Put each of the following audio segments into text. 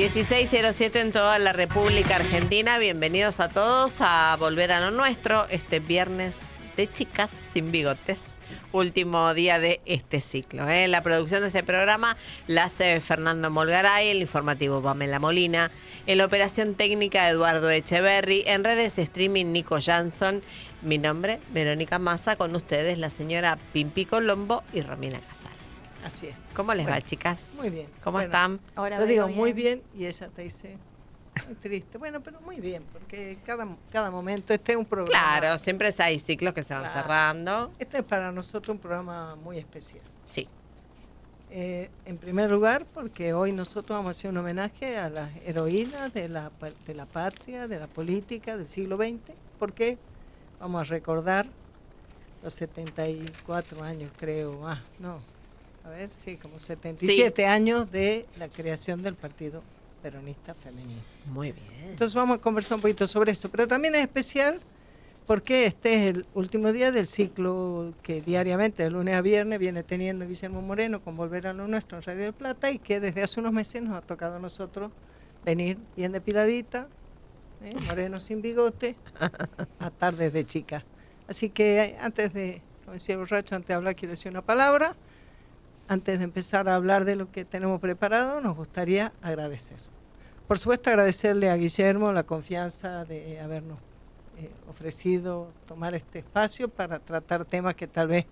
16:07 en toda la República Argentina. Bienvenidos a todos a Volver a lo Nuestro, este viernes de Chicas sin Bigotes, último día de este ciclo. La producción de este programa la hace Fernando Molgaray, el informativo Pamela Molina, en la operación técnica Eduardo Echeverry, en redes streaming Nico Jansson, mi nombre Verónica Massa, con ustedes la señora Pimpi Colombo y Romina Casal. Así es. ¿Cómo les va, chicas? Muy bien. ¿Cómo están? Ahora yo digo muy bien y ella te dice muy triste. Bueno, pero muy bien, porque cada momento este es un programa. Claro, siempre hay ciclos que se van cerrando. Este es para nosotros un programa muy especial. Sí. En primer lugar, porque hoy nosotros vamos a hacer un homenaje a las heroínas de la patria, de la política del siglo XX, porque vamos a recordar los 74 años, creo, como 77 años de la creación del Partido Peronista Femenino. Muy bien. Entonces vamos a conversar un poquito sobre eso, pero también es especial porque este es el último día del ciclo que diariamente, de lunes a viernes, viene teniendo Guillermo Moreno con Volver a lo Nuestro en Radio del Plata, y que desde hace unos meses nos ha tocado a nosotros venir bien depiladita, Moreno sin bigote, a Tardes de Chicas. Así que antes de, como decía borracho, antes de hablar quiero decir una palabra. Antes de empezar a hablar de lo que tenemos preparado, nos gustaría agradecer. Por supuesto, agradecerle a Guillermo la confianza de habernos ofrecido tomar este espacio para tratar temas que tal vez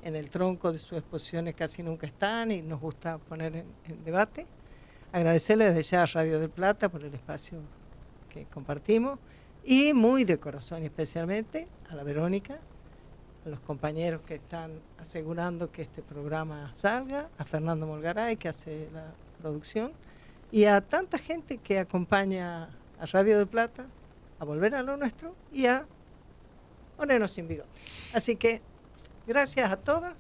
en el tronco de sus exposiciones casi nunca están y nos gusta poner en debate. Agradecerle desde ya a Radio del Plata por el espacio que compartimos y muy de corazón, especialmente a la Verónica, a los compañeros que están asegurando que este programa salga, a Fernando Molgaray, que hace la producción, y a tanta gente que acompaña a Radio del Plata, a Volver a lo Nuestro, y a Moreno sin Bigote. Así que, gracias a todas.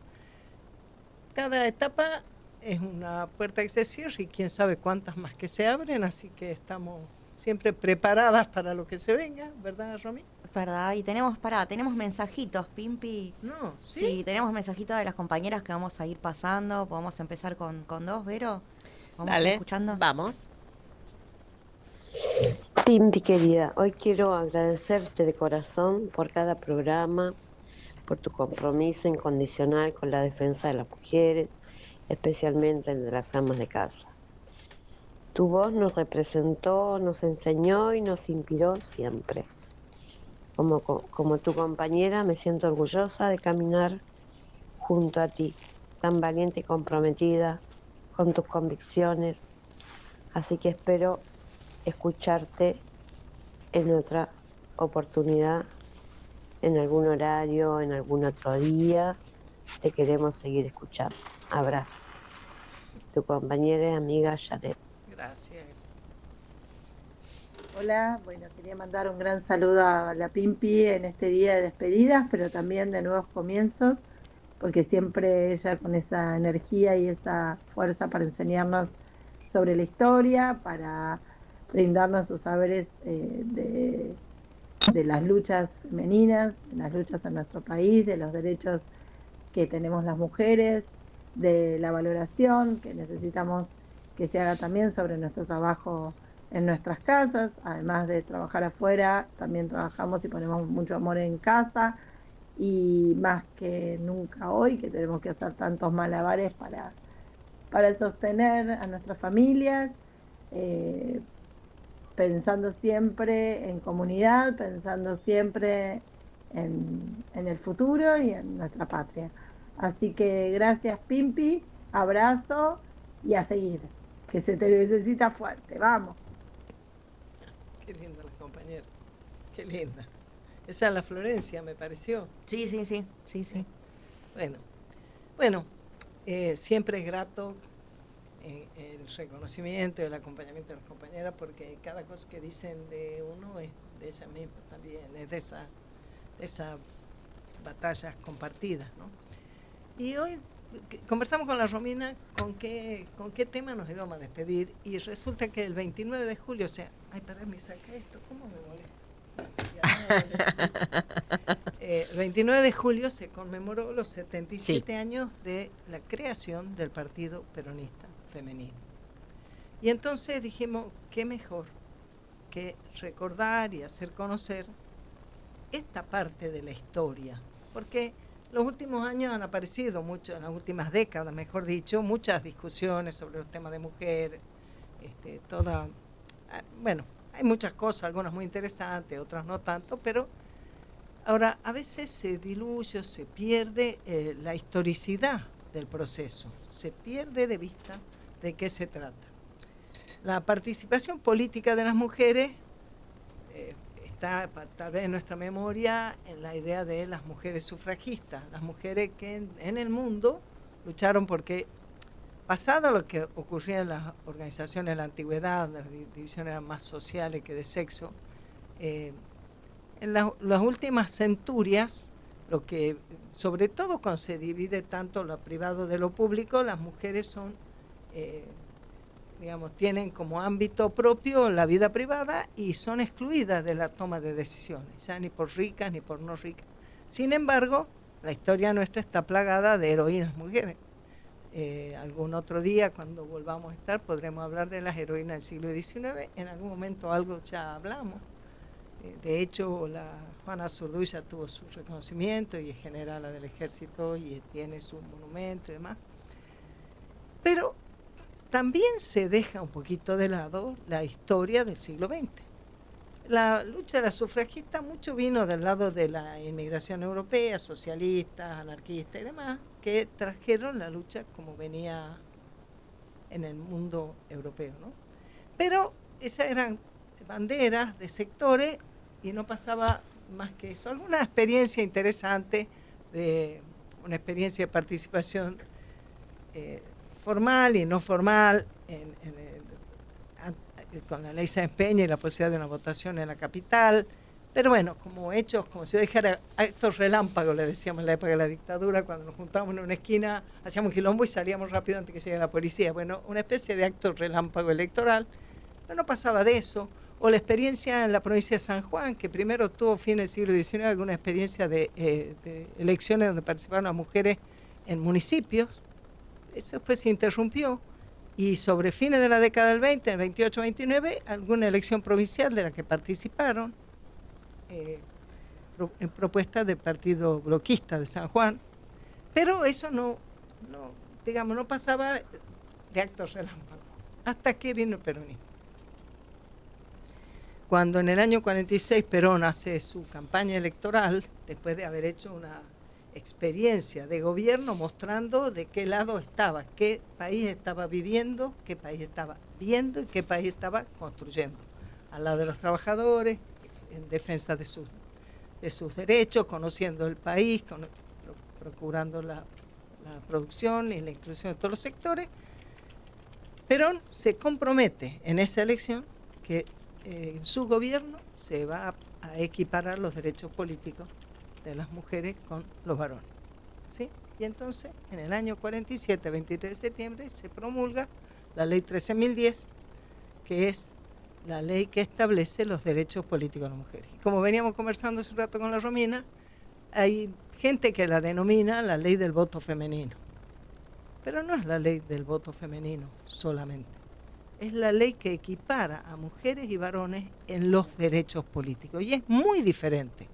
Cada etapa es una puerta que se cierra y quién sabe cuántas más que se abren, así que estamos siempre preparadas para lo que se venga, ¿verdad, Romy? ¿Verdad? Y tenemos mensajitos, Pimpi. No, ¿sí? Sí, tenemos mensajitos de las compañeras que vamos a ir pasando. Podemos empezar con dos, Vero. ¿Vamos Dale, escuchando? Vamos. Pimpi querida, hoy quiero agradecerte de corazón por cada programa, por tu compromiso incondicional con la defensa de las mujeres, especialmente el de las amas de casa. Tu voz nos representó, nos enseñó y nos inspiró siempre. Como tu compañera me siento orgullosa de caminar junto a ti, tan valiente y comprometida con tus convicciones. Así que espero escucharte en otra oportunidad, en algún horario, en algún otro día. Te queremos seguir escuchando. Abrazo. Tu compañera y amiga Yaret. Gracias. Hola, bueno, quería mandar un gran saludo a la Pimpi en este día de despedidas, pero también de nuevos comienzos, porque siempre ella con esa energía y esa fuerza para enseñarnos sobre la historia, para brindarnos sus saberes de las luchas femeninas, de las luchas en nuestro país, de los derechos que tenemos las mujeres, de la valoración que necesitamos que se haga también sobre nuestro trabajo en nuestras casas. Además de trabajar afuera, también trabajamos y ponemos mucho amor en casa, y más que nunca hoy, que tenemos que hacer tantos malabares para sostener a nuestras familias, pensando siempre en comunidad, pensando siempre en el futuro y en nuestra patria. Así que gracias, Pimpi, abrazo y a seguir, que se te necesita fuerte, vamos. Qué linda la compañera, qué linda. Esa es la Florencia, me pareció. Sí. Bueno, siempre es grato el reconocimiento y el acompañamiento de las compañeras, porque cada cosa que dicen de uno es de ella misma también, es de esas batallas compartidas, ¿no? Y hoy conversamos con la Romina con qué tema nos íbamos a despedir, y resulta que el 29 de julio, o sea, pará, me saca esto, ¿cómo me molesta? El 29 de julio se conmemoró los 77 años de la creación del Partido Peronista Femenino. Y entonces dijimos, qué mejor que recordar y hacer conocer esta parte de la historia, porque los últimos años han aparecido mucho, en las últimas décadas, mejor dicho, muchas discusiones sobre los temas de mujer, bueno, hay muchas cosas, algunas muy interesantes, otras no tanto, pero ahora a veces se diluye, se pierde la historicidad del proceso, se pierde de vista de qué se trata. La participación política de las mujeres está tal vez en nuestra memoria en la idea de las mujeres sufragistas, las mujeres que en el mundo lucharon porque, pasado lo que ocurría en las organizaciones de la antigüedad, las divisiones eran más sociales que de sexo, en las últimas centurias, lo que sobre todo cuando se divide tanto lo privado de lo público, las mujeres son tienen como ámbito propio la vida privada y son excluidas de la toma de decisiones, ya ni por ricas ni por no ricas. Sin embargo, la historia nuestra está plagada de heroínas mujeres. Algún otro día, cuando volvamos a estar, podremos hablar de las heroínas del siglo XIX. En algún momento algo ya hablamos. De hecho, la Juana Zurduy ya tuvo su reconocimiento y es generala del ejército y tiene su monumento y demás. Pero también se deja un poquito de lado la historia del siglo XX. La lucha de la sufragista mucho vino del lado de la inmigración europea, socialistas, anarquistas y demás, que trajeron la lucha como venía en el mundo europeo, ¿no? Pero esas eran banderas de sectores y no pasaba más que eso. Alguna experiencia interesante, una experiencia de participación formal y no formal con la ley Sáenz Peña y la posibilidad de una votación en la capital, pero bueno, como hechos, como si yo dijera, actos relámpagos, le decíamos en la época de la dictadura, cuando nos juntábamos en una esquina, hacíamos un quilombo y salíamos rápido antes que llegue la policía. Bueno, una especie de acto relámpago electoral, pero no pasaba de eso. O la experiencia en la provincia de San Juan, que primero tuvo fin del siglo XIX, alguna experiencia de elecciones donde participaron las mujeres en municipios. Eso después se interrumpió y sobre fines de la década del 20, el 28-29, alguna elección provincial de la que participaron en propuestas del partido bloquista de San Juan, pero eso no pasaba de actos relámpagos hasta que vino el peronismo. Cuando en el año 46 Perón hace su campaña electoral, después de haber hecho una experiencia de gobierno mostrando de qué lado estaba, qué país estaba viviendo, qué país estaba viendo y qué país estaba construyendo, al lado de los trabajadores, en defensa de sus derechos, conociendo el país, procurando la producción y la inclusión de todos los sectores. Perón se compromete en esa elección que en su gobierno se va a equiparar los derechos políticos de las mujeres con los varones, ¿sí? Y entonces, en el año 47, 23 de septiembre, se promulga la ley 13.010, que es la ley que establece los derechos políticos de las mujeres. Y como veníamos conversando hace un rato con la Romina, hay gente que la denomina la ley del voto femenino. Pero no es la ley del voto femenino solamente. Es la ley que equipara a mujeres y varones en los derechos políticos. Y es muy diferente,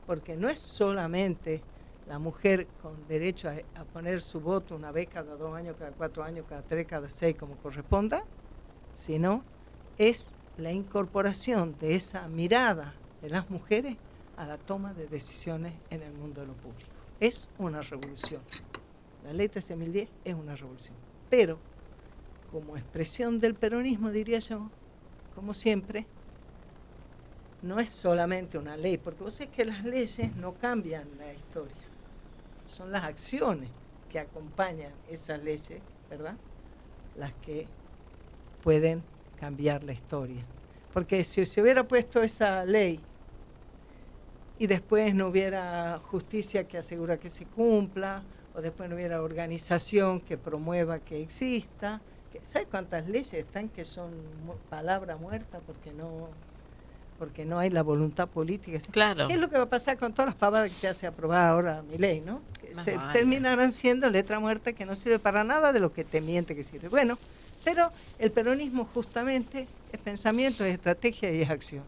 porque no es solamente la mujer con derecho a poner su voto una vez cada 2 años, cada 4 años, cada 3, cada 6, como corresponda, sino es la incorporación de esa mirada de las mujeres a la toma de decisiones en el mundo de lo público. Es una revolución. La ley 13.010 es una revolución. Pero, como expresión del peronismo, diría yo, como siempre, no es solamente una ley, porque vos sabés que las leyes no cambian la historia, son las acciones que acompañan esas leyes, ¿verdad?, las que pueden cambiar la historia. Porque si se hubiera puesto esa ley y después no hubiera justicia que asegura que se cumpla, o después no hubiera organización que promueva que exista, ¿sabes cuántas leyes están que son palabra muerta porque no hay la voluntad política? Claro. ¿Qué es lo que va a pasar con todas las pavadas que hace aprobar ahora Milei, ¿no? Que se terminarán siendo letra muerta que no sirve para nada de lo que te miente que sirve. Bueno, Pero el peronismo justamente es pensamiento, es estrategia y es acción.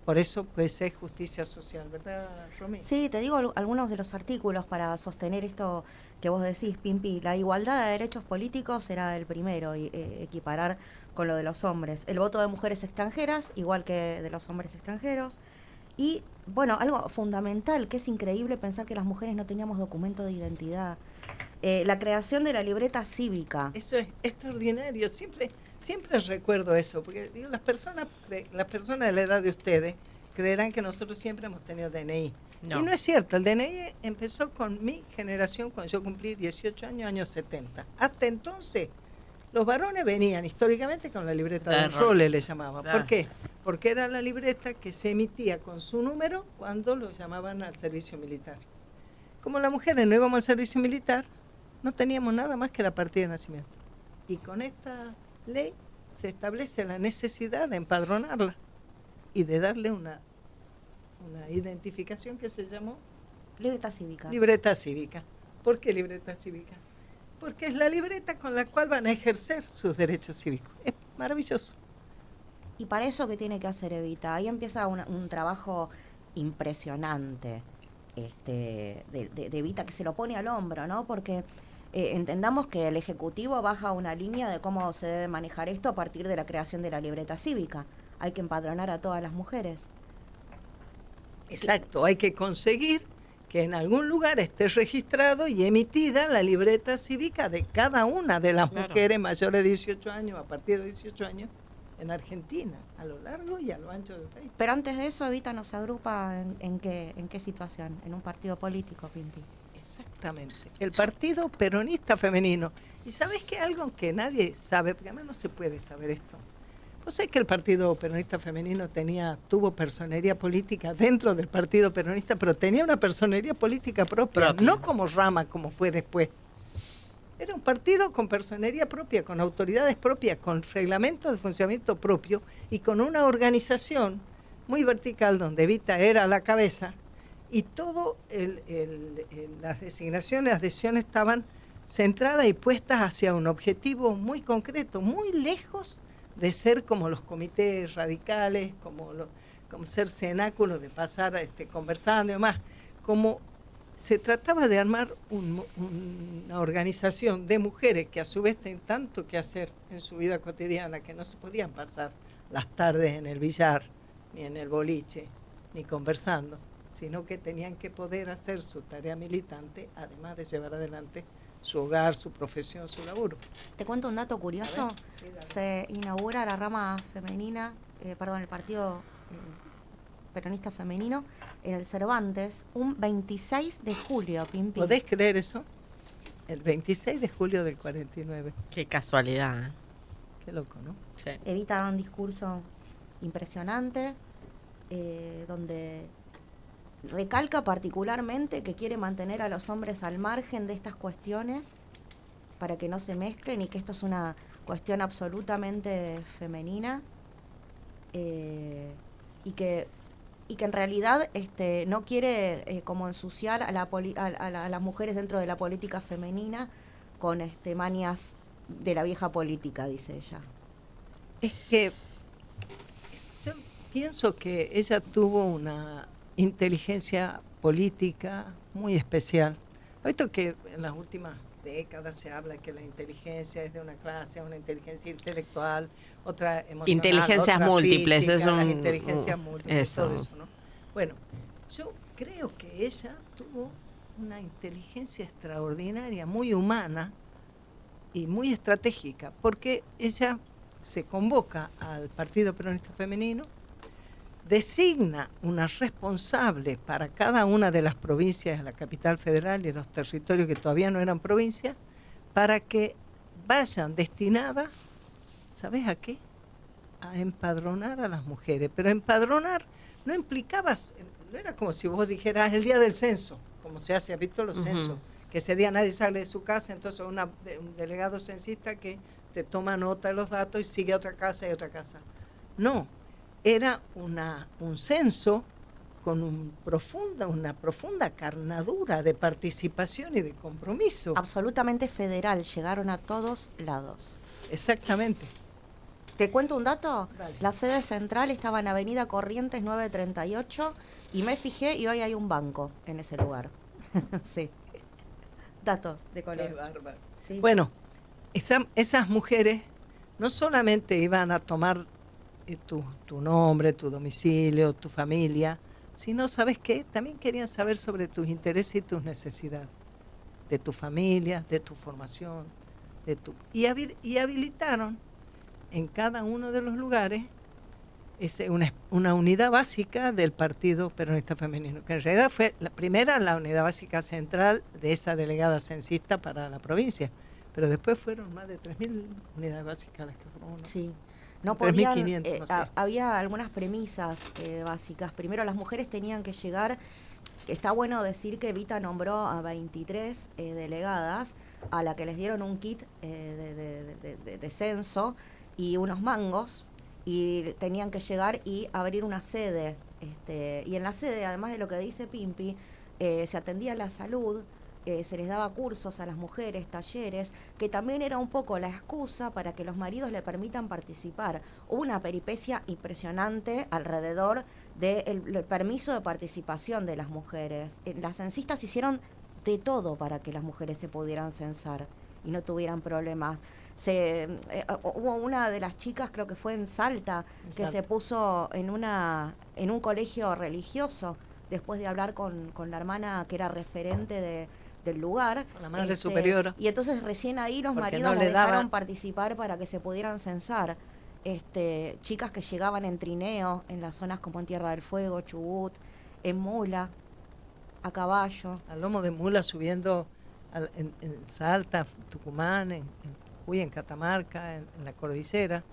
Por eso pues es justicia social, ¿verdad, Romy? Sí, te digo algunos de los artículos para sostener esto que vos decís, Pimpi. La igualdad de derechos políticos era el primero, y equiparar con lo de los hombres. El voto de mujeres extranjeras, igual que de los hombres extranjeros. Y, bueno, algo fundamental, que es increíble pensar que las mujeres no teníamos documento de identidad. La creación de la libreta cívica. Eso es extraordinario, siempre recuerdo eso, porque digo, las personas de la edad de ustedes creerán que nosotros siempre hemos tenido DNI. No. Y no es cierto, el DNI empezó con mi generación cuando yo cumplí 18 años, años 70. Hasta entonces, los varones venían históricamente con la libreta de role, le llamaban. Claro. ¿Por qué? Porque era la libreta que se emitía con su número cuando lo llamaban al servicio militar. Como las mujeres no íbamos al servicio militar, no teníamos nada más que la partida de nacimiento. Y con esta ley se establece la necesidad de empadronarla y de darle una identificación que se llamó Libreta cívica. libreta cívica. ¿Por qué libreta cívica? Porque es la libreta con la cual van a ejercer sus derechos cívicos. Es maravilloso. Y para eso, ¿qué tiene que hacer Evita? Ahí empieza un trabajo impresionante de Evita, que se lo pone al hombro, ¿no? Porque entendamos que el Ejecutivo baja una línea de cómo se debe manejar esto a partir de la creación de la libreta cívica. Hay que empadronar a todas las mujeres. Exacto, hay que conseguir que en algún lugar esté registrado y emitida la libreta cívica de cada una de las mujeres mayores de 18 años, a partir de 18 años, en Argentina, a lo largo y a lo ancho del país. Pero antes de eso, Evita nos agrupa en qué situación, en un partido político, Pimpi. Exactamente, el Partido Peronista Femenino. Y ¿sabes qué? Algo que nadie sabe, porque además no se puede saber esto. Vos sabés que el Partido Peronista Femenino tuvo personería política dentro del Partido Peronista, pero tenía una personería política propia, no como rama, como fue después. Era un partido con personería propia, con autoridades propias, con reglamento de funcionamiento propio y con una organización muy vertical donde Evita era la cabeza y todo las designaciones, las decisiones estaban centradas y puestas hacia un objetivo muy concreto, muy lejos de ser como los comités radicales, como ser cenáculos de pasar conversando y demás, como se trataba de armar una organización de mujeres que a su vez tienen tanto que hacer en su vida cotidiana que no se podían pasar las tardes en el billar, ni en el boliche, ni conversando, sino que tenían que poder hacer su tarea militante, además de llevar adelante su hogar, su profesión, su laburo. Te cuento un dato curioso. Sí, se inaugura la rama femenina, el Partido Peronista Femenino en el Cervantes un 26 de julio, Pimpi. ¿Podés creer eso? El 26 de julio del 49. Qué casualidad. Qué loco, ¿no? Sí. Evita da un discurso impresionante donde recalca particularmente que quiere mantener a los hombres al margen de estas cuestiones para que no se mezclen y que esto es una cuestión absolutamente femenina y que en realidad no quiere como ensuciar a las mujeres dentro de la política femenina con manias de la vieja política, dice ella. Es que yo pienso que ella tuvo una inteligencia política muy especial. Visto que en las últimas décadas se habla que la inteligencia es de una clase, una inteligencia intelectual, otra emocional, Inteligencias otra múltiples, física, es las inteligencias múltiples, eso. todo eso, ¿no? Bueno, yo creo que ella tuvo una inteligencia extraordinaria, muy humana y muy estratégica, porque ella se convoca al Partido Peronista Femenino, designa una responsable para cada una de las provincias de la capital federal y los territorios que todavía no eran provincias, para que vayan destinadas, ¿sabes a qué? A empadronar a las mujeres. Pero empadronar no implicaba, no era como si vos dijeras el día del censo, como se hace, ¿has visto los censos? Que ese día nadie sale de su casa, entonces un delegado censista que te toma nota de los datos y sigue a otra casa y otra casa. No. Era un censo con una profunda carnadura de participación y de compromiso. Absolutamente federal, llegaron a todos lados. Exactamente. ¿Te cuento un dato? Dale. La sede central estaba en Avenida Corrientes 938 y me fijé y hoy hay un banco en ese lugar. Sí. Dato de color. Qué bárbaro. Sí. Bueno, esas mujeres no solamente iban a tomar tu nombre, tu domicilio, tu familia, sino, ¿sabes qué? También querían saber sobre tus intereses y tus necesidades, de tu familia, de tu formación, y habilitaron en cada uno de los lugares una unidad básica del Partido Peronista Femenino, que en realidad fue la unidad básica central de esa delegada censista para la provincia, pero después fueron más de 3.000 unidades básicas las que fueron. Sí. No podían, 3.500, no sé. había algunas premisas básicas. Primero, las mujeres tenían que llegar. Está bueno decir que Evita nombró a 23 delegadas, a la que les dieron un kit de censo y unos mangos, y tenían que llegar y abrir una sede. Y en la sede, además de lo que dice Pimpi, se atendía la salud, se les daba cursos a las mujeres, talleres, que también era un poco la excusa para que los maridos le permitan participar. Hubo una peripecia impresionante alrededor del permiso de participación de las mujeres. Las censistas hicieron de todo para que las mujeres se pudieran censar y no tuvieran problemas. Hubo una de las chicas, creo que fue en Salta, que se puso en un colegio religioso después de hablar con la hermana que era referente del lugar, con la madre superiora, y entonces recién ahí los maridos no la dejaron daban participar para que se pudieran censar. Chicas que llegaban en trineo en las zonas como en Tierra del Fuego, Chubut, en mula, a caballo, al lomo de mula, subiendo en Salta, Tucumán, en Jujuy, en Catamarca, en la cordillera.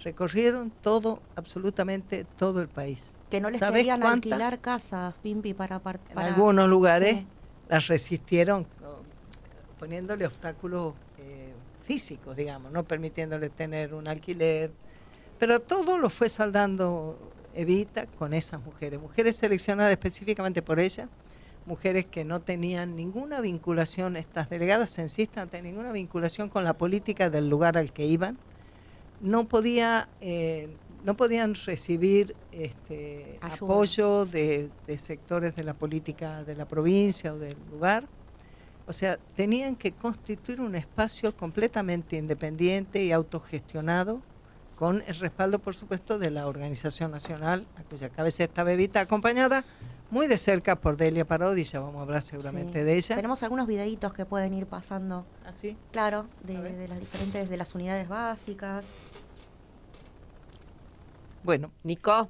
Recorrieron absolutamente todo el país. Que no les querían alquilar casas, Pimpi, para en algunos lugares sí. Las resistieron poniéndole obstáculos físicos, digamos, no permitiéndole tener un alquiler, pero todo lo fue saldando Evita con esas mujeres seleccionadas específicamente por ella, mujeres que no tenían ninguna vinculación, estas delegadas censistas no tenían ninguna vinculación con la política del lugar al que iban, no podían recibir apoyo de sectores de la política de la provincia o del lugar. O sea, tenían que constituir un espacio completamente independiente y autogestionado, con el respaldo, por supuesto, de la Organización Nacional, a cuya cabeza estaba Evita, acompañada muy de cerca por Delia Parodi, ya vamos a hablar seguramente de ella. Tenemos algunos videitos que pueden ir pasando. ¿Ah, sí? Claro, de las diferentes, de las unidades básicas. Bueno, Nico,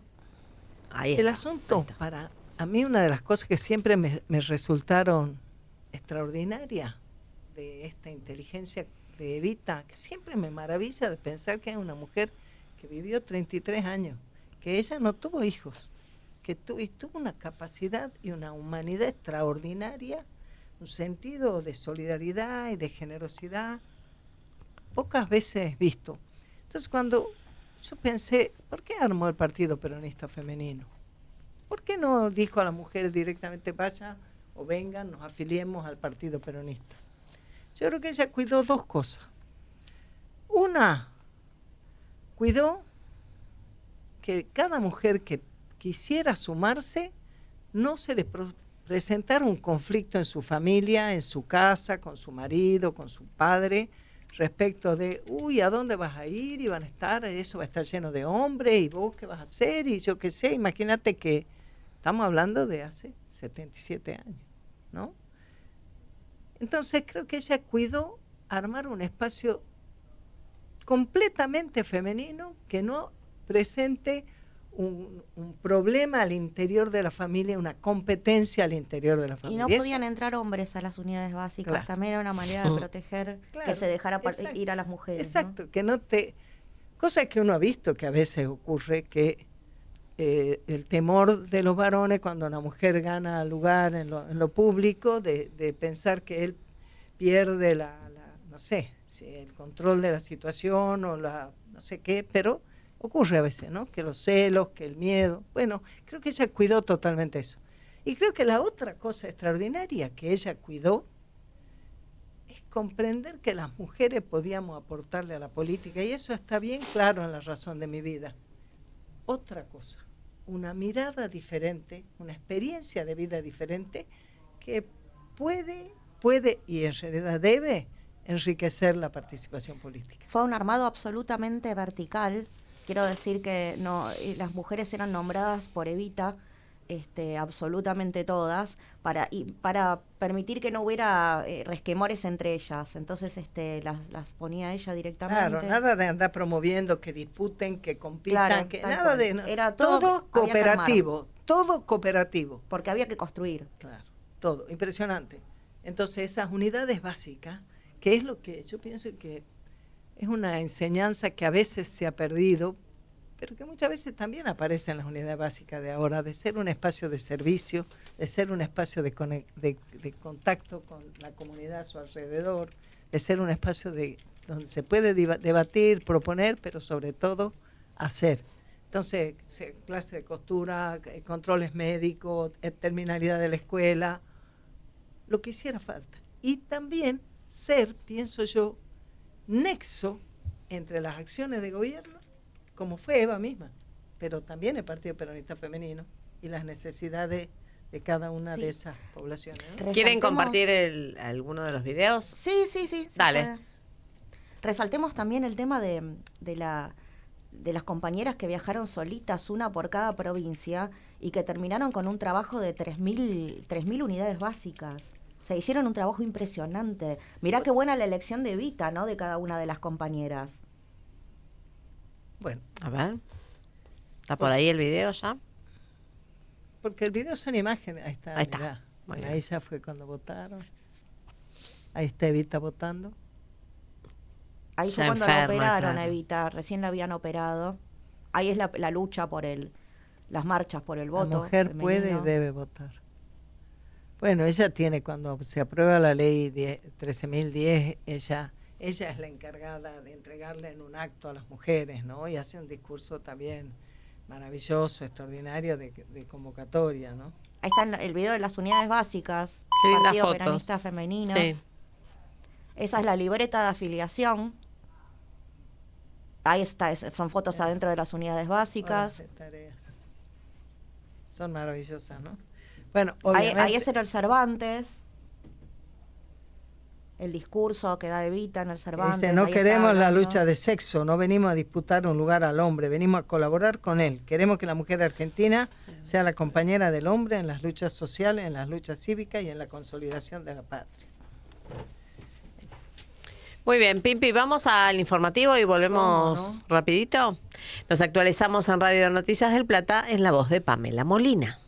ahí está, el asunto, para a mí una de las cosas que siempre me resultaron extraordinarias de esta inteligencia de Evita, que siempre me maravilla de pensar que es una mujer que vivió 33 años, que ella no tuvo hijos, que tuvo una capacidad y una humanidad extraordinaria, un sentido de solidaridad y de generosidad pocas veces visto. Entonces, cuando yo pensé, ¿por qué armó el Partido Peronista Femenino? ¿Por qué no dijo a las mujeres directamente, vaya o vengan, nos afiliemos al Partido Peronista? Yo creo que ella cuidó dos cosas. Una, cuidó que cada mujer que quisiera sumarse no se le presentara un conflicto en su familia, en su casa, con su marido, con su padre, respecto de, ¿a dónde vas a ir? Y van a estar, eso va a estar lleno de hombres, y vos qué vas a hacer, y yo qué sé. Imagínate que estamos hablando de hace 77 años, ¿no? Entonces creo que ella cuidó armar un espacio completamente femenino que no presente un problema al interior de la familia, una competencia al interior de la familia. Y no podían entrar hombres a las unidades básicas, claro. También era una manera de proteger, claro, que se dejara ir a las mujeres. Exacto, ¿no? Que no te... Cosa que uno ha visto que a veces ocurre, que el temor de los varones cuando una mujer gana lugar en lo público, de pensar que él pierde no sé, el control de la situación o no sé qué, pero ocurre a veces, ¿no? Que los celos, que el miedo. Bueno, creo que ella cuidó totalmente eso. Y creo que la otra cosa extraordinaria que ella cuidó es comprender que las mujeres podíamos aportarle a la política, y eso está bien claro en La razón de mi vida. Otra cosa, una mirada diferente, una experiencia de vida diferente que puede y en realidad debe enriquecer la participación política. Fue un armado absolutamente vertical. Quiero decir que las mujeres eran nombradas por Evita, absolutamente todas, para permitir que no hubiera resquemores entre ellas. Entonces las ponía ella directamente. Claro, nada de andar promoviendo que disputen, que compitan, Claro, nada de... Era todo cooperativo, todo cooperativo. Porque había que construir. Claro, todo, impresionante. Entonces esas unidades básicas, que es lo que yo pienso que es una enseñanza que a veces se ha perdido, pero que muchas veces también aparece en las unidades básicas de ahora, de ser un espacio de servicio, de ser un espacio de contacto con la comunidad a su alrededor, de ser un espacio donde se puede debatir, proponer, pero sobre todo hacer. Entonces, clase de costura, controles médicos, terminalidad de la escuela, lo que hiciera falta. Y también ser, pienso yo, nexo entre las acciones de gobierno, como fue Eva misma, pero también el Partido Peronista Femenino y las necesidades de cada una de esas poblaciones, ¿no? ¿Quieren compartir alguno de los videos? Sí. Dale. Resaltemos también el tema de las compañeras que viajaron solitas, una por cada provincia, y que terminaron con un trabajo de 3.000 unidades básicas. Se hicieron un trabajo impresionante. Mirá qué buena la elección de Evita, ¿no?, de cada una de las compañeras. Bueno. A ver. ¿Está por ahí el video ya? Porque el video son imágenes. Ahí está. Ahí está. Mirá. Bueno, ahí ya fue cuando votaron. Ahí está Evita votando. Ahí fue cuando la operaron a Evita, recién la habían operado. Ahí es la lucha por las marchas por el voto. La mujer femenino. puede y debe votar. Bueno, ella tiene, cuando se aprueba la ley 13.010, ella es la encargada de entregarle en un acto a las mujeres, ¿no? Y hace un discurso también maravilloso, extraordinario de convocatoria, ¿no? Ahí está el video de las unidades básicas. Qué lindas Partido fotos. Peronista Femenino. Sí. Esa es la libreta de afiliación. Ahí está, son fotos adentro de las unidades básicas. Horas de tareas. Son maravillosas, ¿no? Bueno, ahí es en el Cervantes. El discurso que da Evita en el Cervantes. Dice, no ahí queremos está la hablando. lucha de sexo, no venimos a disputar un lugar al hombre, venimos a colaborar con él. Queremos que la mujer argentina sea la compañera del hombre en las luchas sociales, en las luchas cívicas y en la consolidación de la patria. Muy bien, Pimpi, vamos al informativo y volvemos ¿Cómo no? rapidito. Nos actualizamos en Radio Noticias del Plata en la voz de Pamela Molina.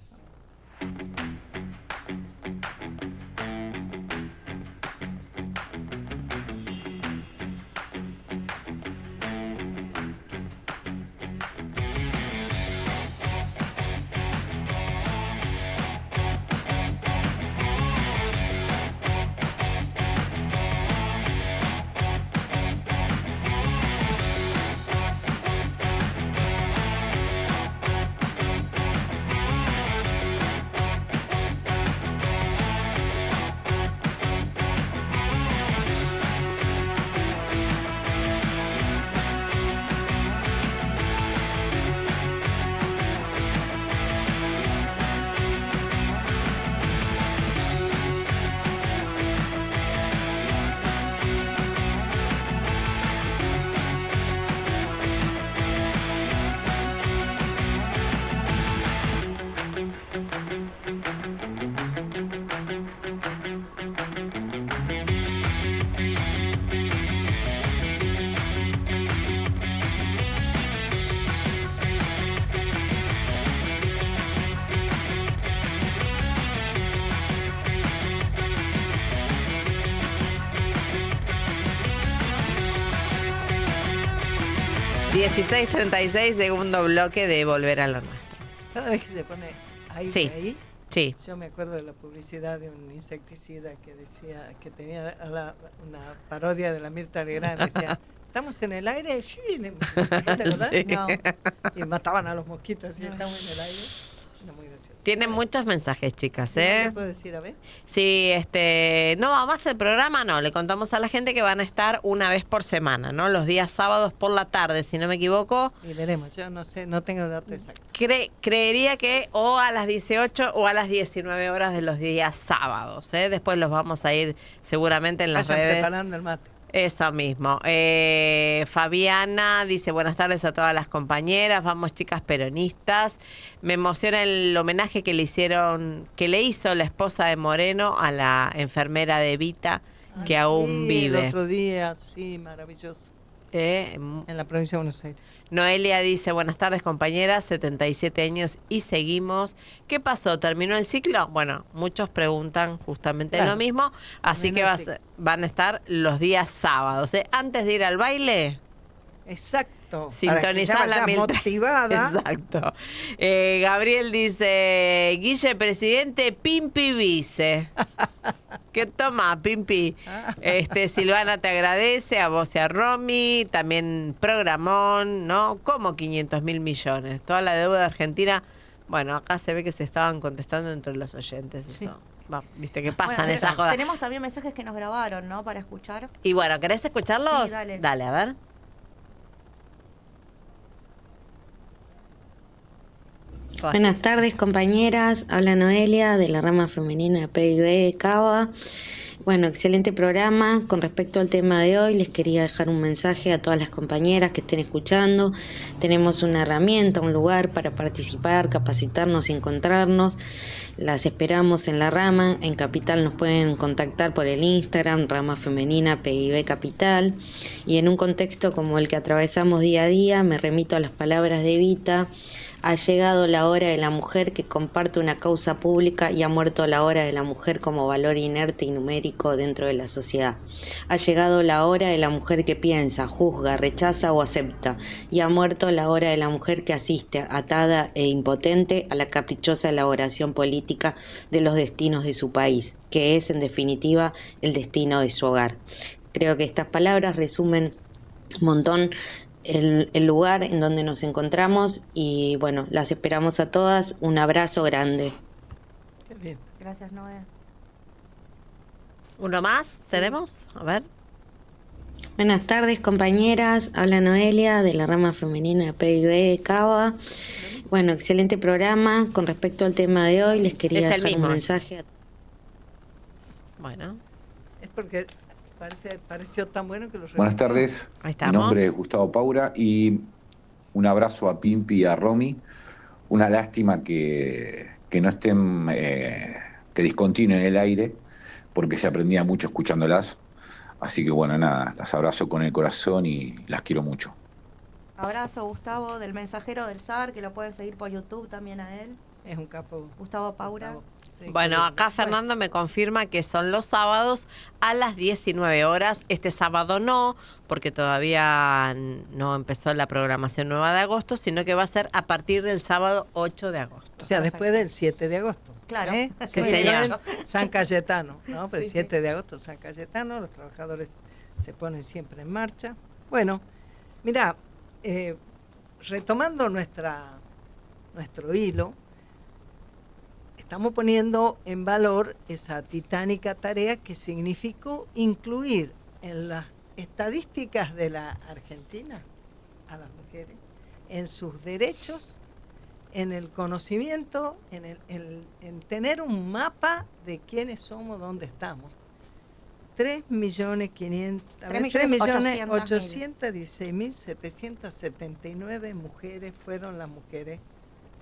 ...16:36, segundo bloque de Volver a lo Nuestro. Cada vez que se pone ahí, Sí. ahí, Sí. yo me acuerdo de la publicidad de un insecticida que decía, que tenía una parodia de la Mirta Legrand, decía, estamos en el aire, ¿te acordás? Sí. No. Y mataban a los mosquitos, así estamos en el aire. Era muy gracioso. Tienen muchos mensajes, chicas, ¿Qué puedo decir? A ver. Sí, no va más el programa, no. Le contamos a la gente que van a estar una vez por semana, ¿no? Los días sábados por la tarde, si no me equivoco. Y veremos, yo no sé, no tengo datos exactos. Creería que o a las 18 o a las 19 horas de los días sábados, ¿eh? Después los vamos a ir seguramente en las Vayan redes. preparando el mate. Eso mismo. Fabiana dice buenas tardes a todas las compañeras, vamos chicas peronistas. Me emociona el homenaje que le hizo la esposa de Moreno a la enfermera de Evita, que aún vive. El otro día, sí, maravilloso. En la provincia de Buenos Aires. Noelia dice, buenas tardes compañeras, 77 años y seguimos. ¿Qué pasó? ¿Terminó el ciclo? Bueno, muchos preguntan justamente lo mismo, así que van a estar los días sábados. Antes de ir al baile, exacto. Sintonizar la motivada. Exacto. Gabriel dice, Guille presidente, Pimpi vice. ¿Qué toma, Pimpi? Silvana te agradece, a vos y a Romy, también programón, ¿no? ¿Cómo 500.000 millones? Toda la deuda de Argentina. Bueno, acá se ve que se estaban contestando entre los oyentes. Eso. Sí. Viste que pasan esas cosas. Tenemos también mensajes que nos grabaron, ¿no? Para escuchar. Y bueno, ¿querés escucharlos? Sí, dale. Dale, a ver. Buenas tardes compañeras, habla Noelia de la rama femenina de PIB Cava. Bueno, excelente programa. Con respecto al tema de hoy, les quería dejar un mensaje a todas las compañeras que estén escuchando. Tenemos una herramienta, un lugar para participar, capacitarnos y encontrarnos. Las esperamos en la rama. En Capital nos pueden contactar por el Instagram, rama femenina PIB Capital. Y en un contexto como el que atravesamos día a día, me remito a las palabras de Evita. Ha llegado la hora de la mujer que comparte una causa pública y ha muerto la hora de la mujer como valor inerte y numérico dentro de la sociedad. Ha llegado la hora de la mujer que piensa, juzga, rechaza o acepta y ha muerto la hora de la mujer que asiste, atada e impotente a la caprichosa elaboración política de los destinos de su país, que es en definitiva el destino de su hogar. Creo que estas palabras resumen un montón el lugar en donde nos encontramos y bueno, las esperamos a todas. Un abrazo grande. Qué bien. Gracias, Noé. ¿Uno más? ¿Tenemos? A ver. Buenas tardes compañeras, habla Noelia de la rama femenina de PIB Cava. Bueno, excelente programa. Con respecto al tema de hoy, les quería dejar un mensaje. Bueno. Es porque pareció tan bueno que lo repito. Buenas tardes, mi nombre es Gustavo Paura y un abrazo a Pimpi y a Romy. Una lástima que no estén, que discontinúen el aire, porque se aprendía mucho escuchándolas. Así que bueno, nada, las abrazo con el corazón y las quiero mucho. Abrazo, Gustavo, del Mensajero del SAR, que lo pueden seguir por YouTube también a él. Es un capo. Gustavo Paura. Sí, bueno, acá Fernando me confirma que son los sábados a las 19 horas. Este sábado no, porque todavía no empezó la programación nueva de agosto, sino que va a ser a partir del sábado 8 de agosto. O sea, después del 7 de agosto. Claro. Sí, señor. San Cayetano, ¿no? Pero Sí, el 7 de agosto, San Cayetano, los trabajadores se ponen siempre en marcha. Bueno, mira, retomando nuestro hilo, estamos poniendo en valor esa titánica tarea que significó incluir en las estadísticas de la Argentina a las mujeres, en sus derechos, en el conocimiento, en tener un mapa de quiénes somos, dónde estamos. 3.816.779 mujeres fueron las mujeres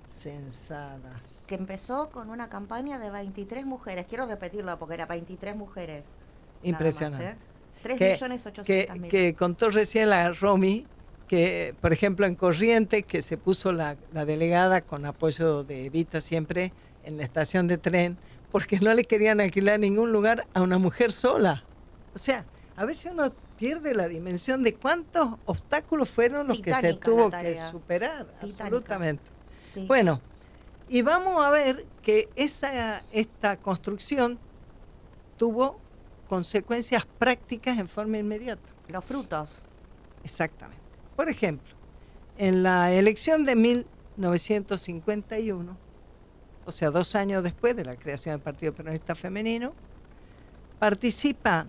censadas. Que empezó con una campaña de 23 mujeres. Quiero repetirlo porque era 23 mujeres. Impresionante. 3.800.000. Que contó recién la Romy, que por ejemplo en Corrientes, que se puso la delegada con apoyo de Evita siempre en la estación de tren, porque no le querían alquilar ningún lugar a una mujer sola. O sea, a veces uno pierde la dimensión de cuántos obstáculos fueron los que se tuvo que superar. Titánica. Absolutamente. Sí. Bueno, y vamos a ver que esta construcción tuvo consecuencias prácticas en forma inmediata. Los frutos. Exactamente. Por ejemplo, en la elección de 1951, o sea, 2 años después de la creación del Partido Peronista Femenino, participan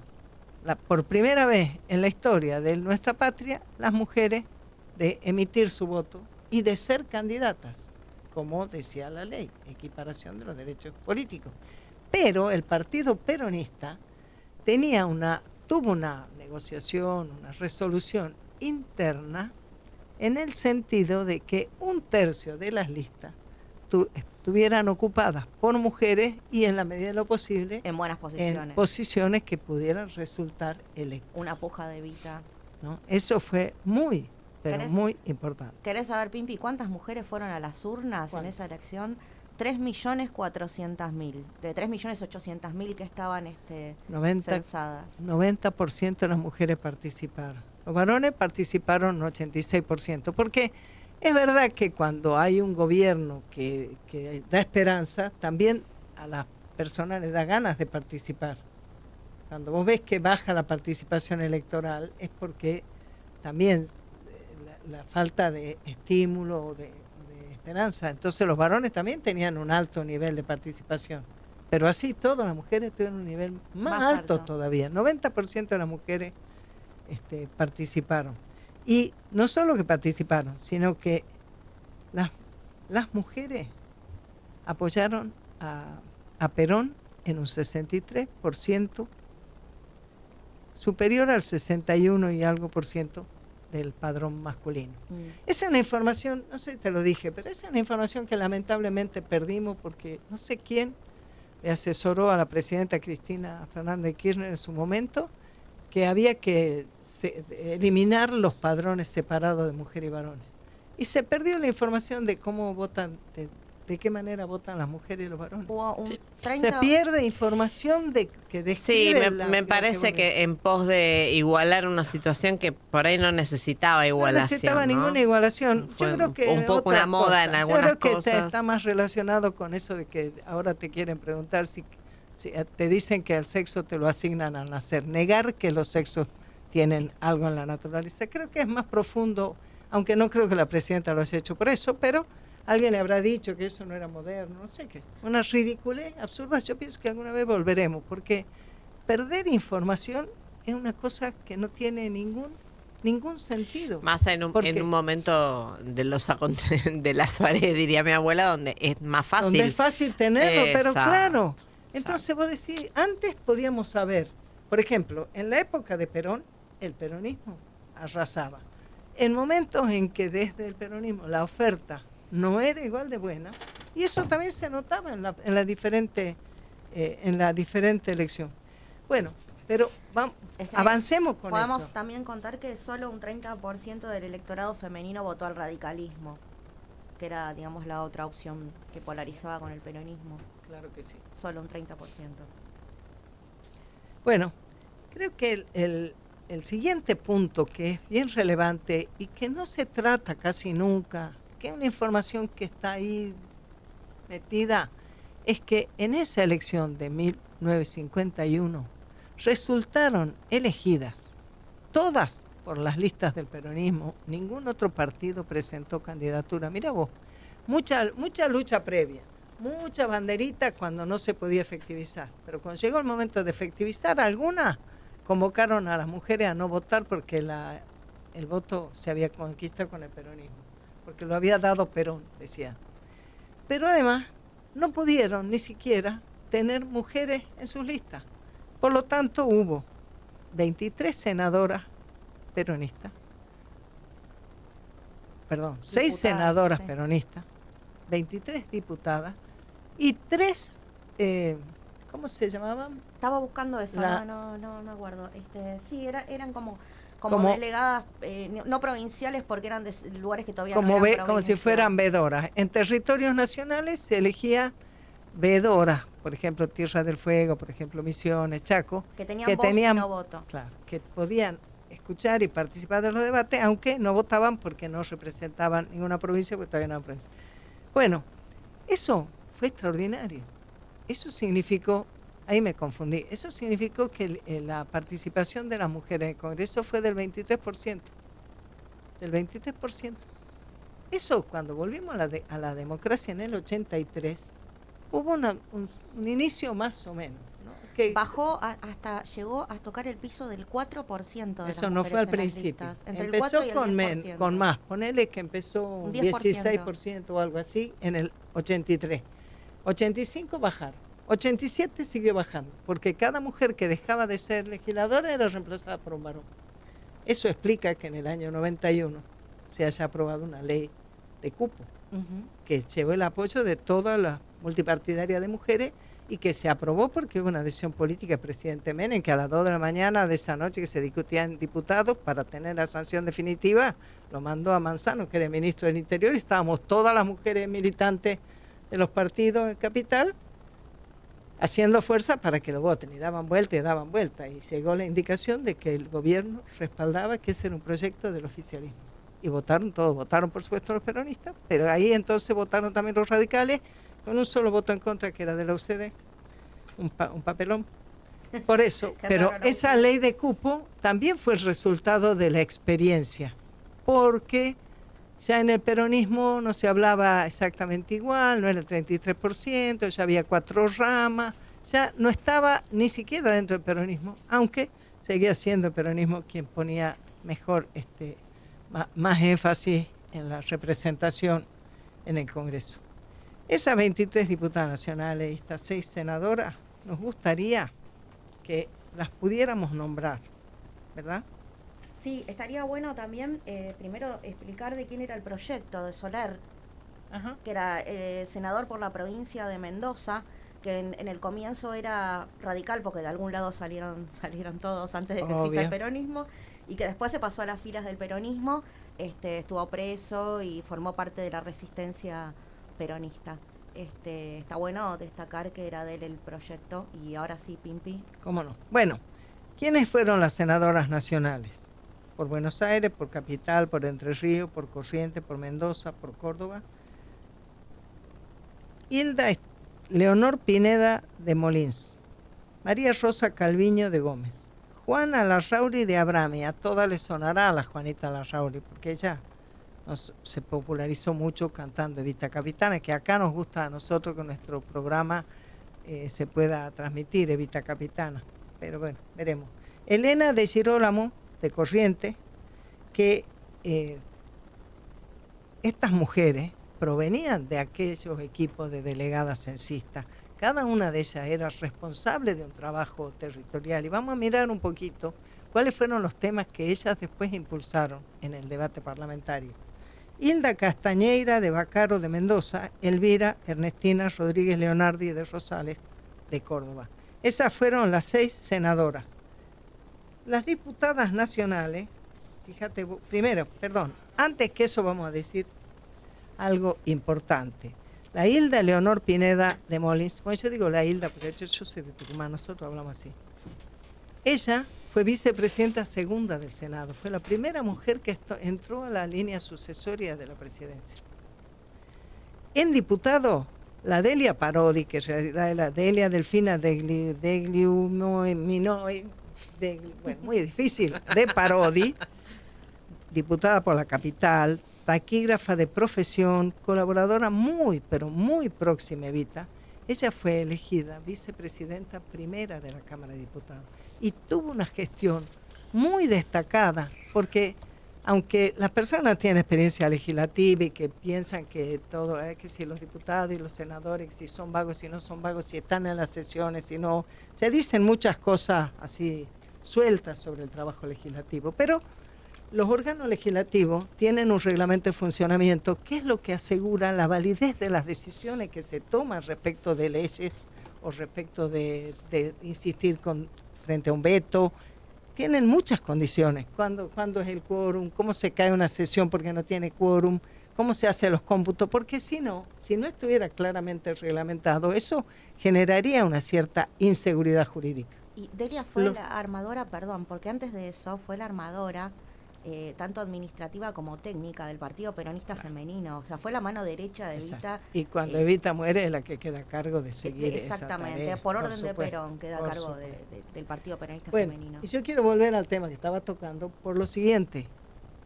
por primera vez en la historia de nuestra patria las mujeres de emitir su voto y de ser candidatas, como decía la ley, equiparación de los derechos políticos. Pero el Partido Peronista tuvo una negociación, una resolución interna en el sentido de que 1/3 de las listas estuvieran ocupadas por mujeres y en la medida de lo posible en buenas posiciones, en posiciones que pudieran resultar electas. Una puja de Evita, ¿no? Eso fue muy, pero muy importante. ¿Querés saber, Pimpi, cuántas mujeres fueron a las urnas en esa elección? 3.400.000, de 3.800.000 que estaban censadas. 90% de las mujeres participaron. Los varones participaron un 86%, porque es verdad que cuando hay un gobierno que da esperanza, también a las personas les da ganas de participar. Cuando vos ves que baja la participación electoral es porque también la falta de estímulo o de esperanza. Entonces los varones también tenían un alto nivel de participación, pero así todas las mujeres tuvieron un nivel más alto todavía. 90% de las mujeres participaron. Y no solo que participaron, sino que las mujeres apoyaron a Perón en un 63%, superior al 61 y algo por ciento del padrón masculino. Esa es una información, no sé si te lo dije, pero esa es una información que lamentablemente perdimos porque no sé quién le asesoró a la presidenta Cristina Fernández de Kirchner en su momento que había que eliminar los padrones separados de mujer y varones. Y se perdió la información de cómo votan, de qué manera votan las mujeres y los varones. Se pierde información que describe. Sí, me parece que en pos de igualar una situación que por ahí no necesitaba igualación. No necesitaba ninguna igualación. Fue yo creo que un poco una moda en algunas cosas. Yo creo que cosas. está más relacionado con eso de que ahora te quieren preguntar si te dicen que el sexo te lo asignan al nacer. Negar que los sexos tienen algo en la naturaleza. Creo que es más profundo, aunque no creo que la presidenta lo haya hecho por eso, pero alguien le habrá dicho que eso no era moderno, no sé qué. Una ridiculez absurda. Yo pienso que alguna vez volveremos, porque perder información es una cosa que no tiene ningún sentido. Más en un momento de la Suárez, diría mi abuela, donde es más fácil. Donde es fácil tenerlo, pero claro. Entonces vos decís, antes podíamos saber, por ejemplo, en la época de Perón, el peronismo arrasaba. En momentos en que desde el peronismo la oferta no era igual de buena, y eso también se notaba en la diferente elección. Bueno, pero avancemos con eso. Podemos también contar que solo un 30% del electorado femenino votó al radicalismo, que era, digamos, la otra opción que polarizaba con el peronismo. Claro que sí. Solo un 30%. Bueno, creo que el siguiente punto que es bien relevante y que no se trata casi nunca, que es una información que está ahí metida, es que en esa elección de 1951 resultaron elegidas todas por las listas del peronismo. Ningún otro partido presentó candidatura. Mira vos, mucha lucha previa, mucha banderita cuando no se podía efectivizar, pero cuando llegó el momento de efectivizar, algunas convocaron a las mujeres a no votar porque el voto se había conquistado con el peronismo, porque lo había dado Perón, decían. Pero además no pudieron ni siquiera tener mujeres en sus listas. Por lo tanto, hubo 23 senadoras peronistas, 6 senadoras peronistas, 23 diputadas y 3, ¿cómo se llamaban? Estaba buscando eso, no me acuerdo. Sí, eran como delegadas, no provinciales, porque eran de lugares que todavía no eran como si fueran veedoras. En territorios nacionales se elegía veedoras, por ejemplo, Tierra del Fuego, por ejemplo, Misiones, Chaco, que tenían voz y no voto. Claro, que podían escuchar y participar de los debates, aunque no votaban porque no representaban ninguna provincia, porque todavía no era provincia. Bueno, eso fue extraordinario. Eso significó, ahí me confundí, eso significó que la participación de las mujeres en el Congreso fue del 23%. Del 23%. Eso, cuando volvimos a la democracia en el 83, hubo un inicio más o menos, ¿no? Que bajó hasta, llegó a tocar el piso del 4% de eso las no fue al mujeres en las principio. listas. Entre Empezó el 4 y el con 10%. con más, ponele que empezó un 16% o algo así en el 83. 85 bajaron, 87 siguió bajando, porque cada mujer que dejaba de ser legisladora era reemplazada por un varón. Eso explica que en el año 91 se haya aprobado una ley de cupo, que llevó el apoyo de toda la multipartidaria de mujeres y que se aprobó porque hubo una decisión política del presidente Menem, que a las 2 de la mañana de esa noche que se discutían diputados para tener la sanción definitiva, lo mandó a Manzano, que era el ministro del Interior, y estábamos todas las mujeres militantes de los partidos en Capital haciendo fuerza para que lo voten, y daban vuelta, y llegó la indicación de que el gobierno respaldaba que ese era un proyecto del oficialismo. Y votaron todos, votaron por supuesto los peronistas, pero ahí entonces votaron también los radicales, con un solo voto en contra que era de la UCD, un papelón. Por eso, pero esa ley de cupo también fue el resultado de la experiencia, porque ya en el peronismo no se hablaba exactamente igual, no era el 33%, ya había 4 ramas, ya no estaba ni siquiera dentro del peronismo, aunque seguía siendo el peronismo quien ponía mejor, más énfasis en la representación en el Congreso. Esas 23 diputadas nacionales y estas 6 senadoras, nos gustaría que las pudiéramos nombrar, ¿verdad? Sí, estaría bueno también primero explicar de quién era el proyecto de Soler, que era senador por la provincia de Mendoza, que en el comienzo era radical porque de algún lado salieron todos antes de que exista el peronismo, y que después se pasó a las filas del peronismo, estuvo preso y formó parte de la resistencia peronista. Está bueno destacar que era de él el proyecto. Y ahora sí, Pimpi. ¿Cómo no? Bueno, ¿quiénes fueron las senadoras nacionales? Por Buenos Aires, por Capital, por Entre Ríos, por Corrientes, por Mendoza, por Córdoba. Hilda Leonor Pineda de Molins, María Rosa Calviño de Gómez, Juana Larrauri de Abrami. A todas les sonará a la Juanita Larrauri, porque ella se popularizó mucho cantando Evita Capitana, que acá nos gusta a nosotros que nuestro programa se pueda transmitir, Evita Capitana, pero bueno, veremos. Elena de Girolamo de Corrientes, que estas mujeres provenían de aquellos equipos de delegadas censistas. Cada una de ellas era responsable de un trabajo territorial, y vamos a mirar un poquito cuáles fueron los temas que ellas después impulsaron en el debate parlamentario. Hilda Castañeira de Bacaro de Mendoza, Elvira Ernestina Rodríguez Leonardi de Rosales de Córdoba. Esas fueron las 6 senadoras. Las diputadas nacionales, fíjate, primero, perdón, antes que eso vamos a decir algo importante. La Hilda Leonor Pineda de Molins, bueno, yo digo la Hilda porque yo soy de Tucumán, nosotros hablamos así. Ella fue vicepresidenta segunda del Senado, fue la primera mujer que entró a la línea sucesoria de la presidencia. En diputado, la Delia Parodi, que en realidad es la Delia Delfina muy difícil, de Parodi, diputada por la Capital, taquígrafa de profesión, colaboradora muy, pero muy próxima a Evita. Ella fue elegida vicepresidenta primera de la Cámara de Diputados y tuvo una gestión muy destacada, porque aunque las personas tienen experiencia legislativa y que piensan que todo es que si los diputados y los senadores, si son vagos, si no son vagos, si están en las sesiones, si no, se dicen muchas cosas así sueltas sobre el trabajo legislativo, pero los órganos legislativos tienen un reglamento de funcionamiento que es lo que asegura la validez de las decisiones que se toman respecto de leyes o respecto de insistir frente a un veto. Tienen muchas condiciones. ¿Cuándo es el quórum? ¿Cómo se cae una sesión porque no tiene quórum? ¿Cómo se hacen los cómputos? Porque si no estuviera claramente reglamentado, eso generaría una cierta inseguridad jurídica. Y Delia fue la armadora, perdón, porque antes de eso fue la armadora tanto administrativa como técnica del Partido Peronista Femenino, o sea, fue la mano derecha de Evita. Y cuando Evita muere es la que queda a cargo de seguir exactamente, esa tarea, por orden de Perón queda a cargo del Partido Peronista Femenino. Y yo quiero volver al tema que estaba tocando por lo siguiente.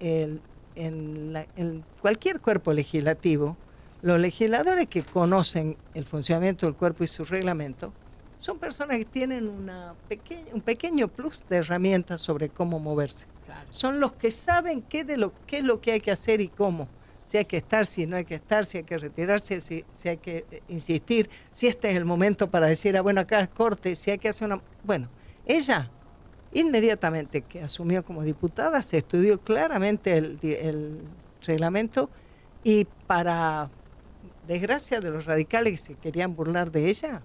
En cualquier cuerpo legislativo, Los legisladores que conocen el funcionamiento del cuerpo y su reglamento son personas que tienen un pequeño plus de herramientas sobre cómo moverse. Claro. Son los que saben qué es lo que hay que hacer y cómo. Si hay que estar, si no hay que estar, si hay que retirarse, si hay que insistir, si este es el momento para decir, bueno, acá es corte, si hay que hacer una... Bueno, ella, inmediatamente que asumió como diputada, se estudió claramente el reglamento y para desgracia de los radicales que se querían burlar de ella,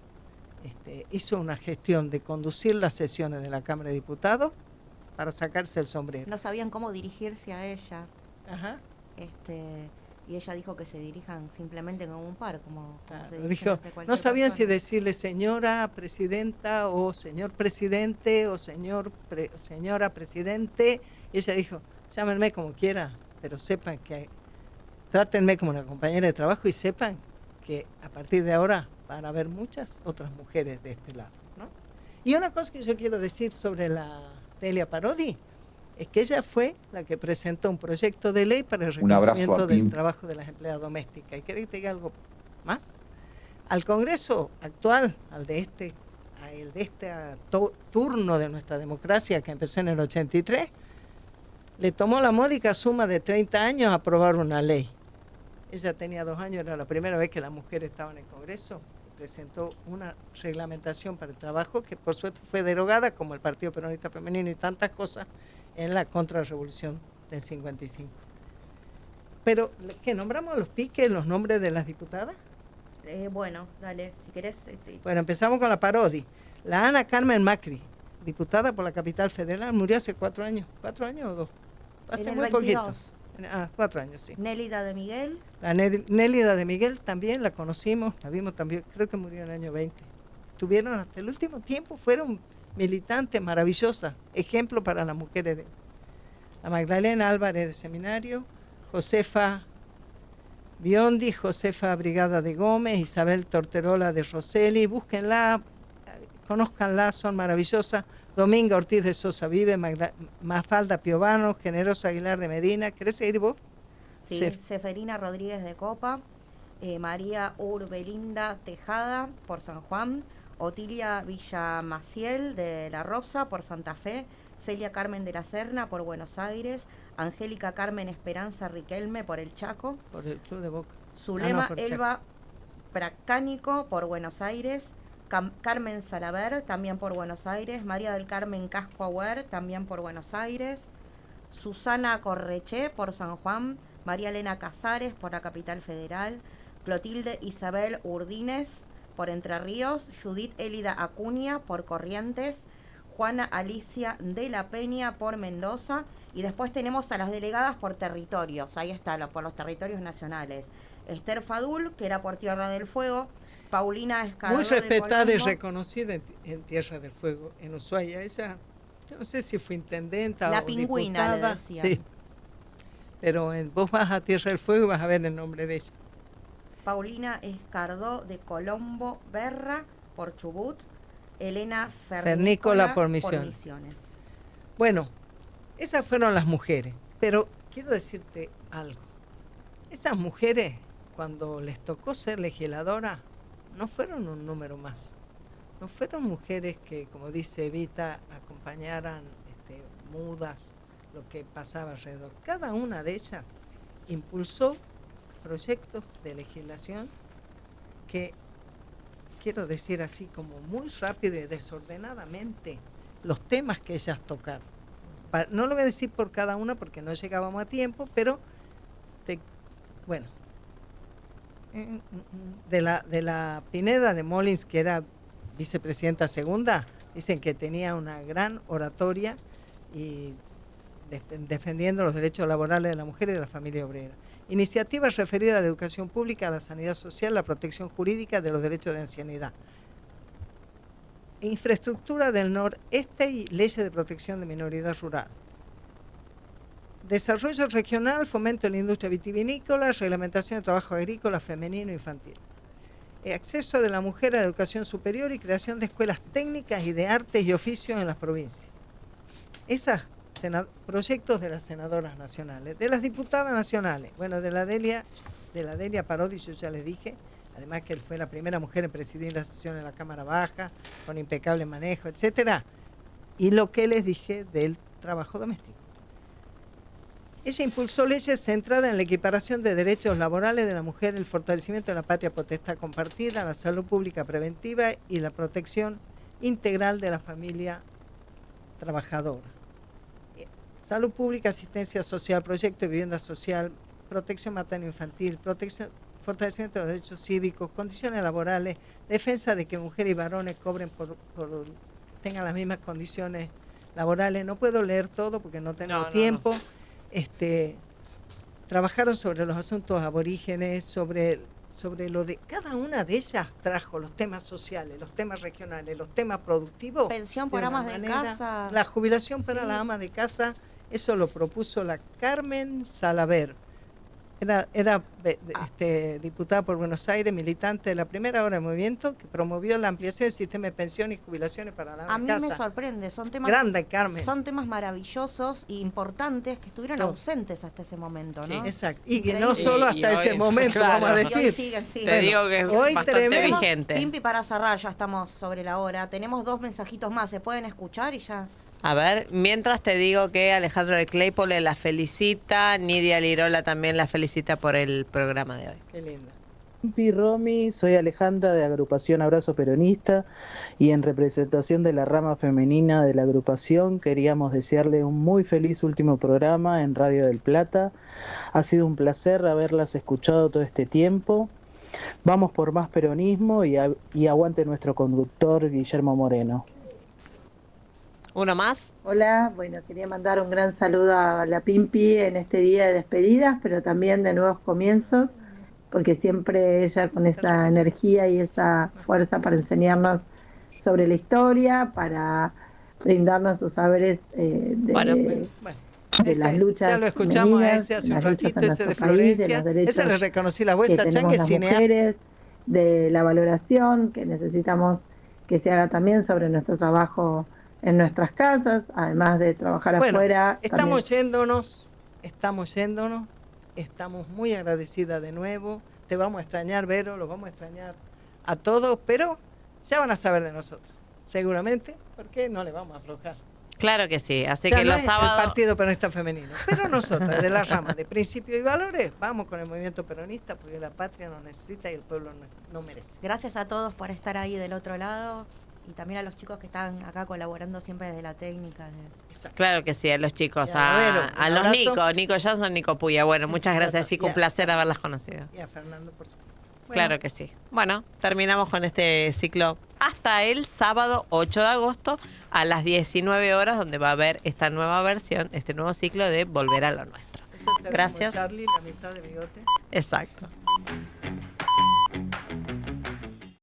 hizo una gestión de conducir las sesiones de la Cámara de Diputados para sacarse el sombrero. No sabían cómo dirigirse a ella. Ajá. Y ella dijo que se dirijan simplemente como un par, como claro, se dijo, no sabían persona. Si decirle señora presidenta o señor presidente o señora presidente. Y ella dijo, llámenme como quiera, pero sepan que trátenme como una compañera de trabajo y sepan que a partir de ahora van a haber muchas otras mujeres de este lado, ¿no? Y una cosa que yo quiero decir sobre la Delia Parodi es que ella fue la que presentó un proyecto de ley para el reconocimiento del trabajo de las empleadas domésticas. ¿Y querés que te diga algo más? Al Congreso actual, al de este turno de nuestra democracia que empezó en el 83, le tomó la módica suma de 30 años aprobar una ley. Ella tenía 2 años, era la primera vez que la mujer estaba en el Congreso, presentó una reglamentación para el trabajo que por suerte fue derogada, como el Partido Peronista Femenino y tantas cosas, en la contrarrevolución del 55. Pero, ¿qué nombramos los piques, los nombres de las diputadas? Bueno, dale, si querés. Bueno, empezamos con la Parodi. La Ana Carmen Macri, diputada por la Capital Federal, murió hace 4 años. ¿4 años o 2? Hace muy 22. poquito. 4 años, sí. Nélida de Miguel. La Nélida de Miguel también la conocimos, la vimos también, creo que murió en el año 20. Tuvieron hasta el último tiempo, fueron militantes maravillosas, ejemplo para las mujeres de la Magdalena Álvarez de Seminario, Josefa Biondi, Josefa Brigada de Gómez, Isabel Torterola de Rosselli, búsquenla, conózcanla, son maravillosas. Dominga Ortiz de Sosa Vive, Mafalda Piovano, Generosa Aguilar de Medina. ¿Querés seguir vos? Sí, Seferina Rodríguez de Copa, María Urbelinda Tejada por San Juan, Otilia Villamaciel de La Rosa por Santa Fe, Celia Carmen de la Serna por Buenos Aires, Angélica Carmen Esperanza Riquelme por el Chaco, por el Club de Boca, Zulema Elba Pracánico por Buenos Aires, Carmen Salaver también por Buenos Aires, María del Carmen Casco Agüer también por Buenos Aires, Susana Correché por San Juan, María Elena Casares por la Capital Federal, Clotilde Isabel Urdines por Entre Ríos, Judith Élida Acuña por Corrientes, Juana Alicia de la Peña por Mendoza, y después tenemos a las delegadas por territorios, ahí está, por los territorios nacionales. Esther Fadul, que era por Tierra del Fuego, Paulina Escardó. Muy respetada y reconocida en Tierra del Fuego, en Ushuaia. Ella, yo no sé si fue intendenta la o pingüina, diputada. le decían. Sí. Pero vos vas a Tierra del Fuego y vas a ver el nombre de ella. Paulina Escardó de Colombo Berra por Chubut, Elena Fernícola por Misiones. Bueno, esas fueron las mujeres, pero quiero decirte algo. Esas mujeres, cuando les tocó ser legisladora, no fueron un número más. No fueron mujeres que, como dice Evita, acompañaran mudas lo que pasaba alrededor. Cada una de ellas impulsó proyectos de legislación que, quiero decir así, como muy rápido y desordenadamente, los temas que ellas tocaron. No lo voy a decir por cada una porque no llegábamos a tiempo, pero bueno, de la Pineda de Molins, que era vicepresidenta segunda, dicen que tenía una gran oratoria y defendiendo los derechos laborales de la mujer y de la familia obrera. Iniciativas referidas a la educación pública, a la sanidad social, la protección jurídica de los derechos de ancianidad. Infraestructura del noreste y leyes de protección de minoridad rural. Desarrollo regional, fomento de la industria vitivinícola, reglamentación de trabajo agrícola femenino e infantil. Acceso de la mujer a la educación superior y creación de escuelas técnicas y de artes y oficios en las provincias. Esos proyectos de las senadoras nacionales, de las diputadas nacionales, bueno, de la Delia de la Delia Parodi, yo ya les dije, además que él fue la primera mujer en presidir la sesión en la Cámara Baja, con impecable manejo, etcétera. Y lo que les dije del trabajo doméstico. Ella impulsó leyes centradas en la equiparación de derechos laborales de la mujer, el fortalecimiento de la patria potestad compartida, la salud pública preventiva y la protección integral de la familia trabajadora. Salud pública, asistencia social, proyecto de vivienda social, protección materno-infantil, fortalecimiento de los derechos cívicos, condiciones laborales, defensa de que mujeres y varones cobren tengan las mismas condiciones laborales. No puedo leer todo porque no tengo tiempo. Trabajaron sobre los asuntos aborígenes, sobre lo de cada una de ellas trajo los temas sociales, los temas regionales, los temas productivos. Pensión por amas de casa. La jubilación para las amas de casa, eso lo propuso la Carmen Salaver. Era diputada por Buenos Aires, militante de la primera hora de movimiento, que promovió la ampliación del sistema de pensión y jubilaciones para la ama de casa. A mí me sorprende, son temas maravillosos e importantes que estuvieron ausentes hasta ese momento, ¿no? Sí, exacto, y que no solo hasta ese momento, claro, vamos a decir. Te digo que es bastante vigente. Pimpi, para cerrar, ya estamos sobre la hora, tenemos 2 mensajitos más, ¿se pueden escuchar y ya? A ver, mientras te digo que Alejandro de Claypole la felicita, Nidia Lirola también la felicita por el programa de hoy. Qué linda. Pimpi, Romy, soy Alejandra de Agrupación Abrazo Peronista y en representación de la rama femenina de la agrupación queríamos desearle un muy feliz último programa en Radio del Plata. Ha sido un placer haberlas escuchado todo este tiempo. Vamos por más peronismo y aguante nuestro conductor Guillermo Moreno. ¿Uno más? Hola, bueno, quería mandar un gran saludo a la Pimpi en este día de despedidas, pero también de nuevos comienzos, porque siempre ella con esa energía y esa fuerza para enseñarnos sobre la historia, para brindarnos sus saberes de las luchas. Ya lo escuchamos a ese hace un ratito, ese de Florencia, ese le reconocí la voz, que tenemos las mujeres, de la valoración que necesitamos que se haga también sobre nuestro trabajo en nuestras casas, además de trabajar afuera. Estamos yéndonos, estamos muy agradecidas de nuevo, te vamos a extrañar, Vero, los vamos a extrañar a todos, pero ya van a saber de nosotros, seguramente, porque no le vamos a aflojar. Claro que sí, así ya que no los sábados... el Partido Peronista Femenino, pero nosotros, de la rama de principios y valores, vamos con el movimiento peronista, porque la patria nos necesita y el pueblo no merece. Gracias a todos por estar ahí del otro lado. Y también a los chicos que están acá colaborando siempre desde la técnica. Claro que sí, a los chicos, a los Nico Jansson, Nico Puya. Bueno, muchas gracias, Chico, un placer haberlas conocido. Y a Fernando, por supuesto. Claro que sí. Bueno, terminamos con este ciclo hasta el sábado 8 de agosto a las 19 horas, donde va a haber esta nueva versión, este nuevo ciclo de Volver a lo Nuestro. Eso gracias. Charlie, la mitad de bigote. Exacto.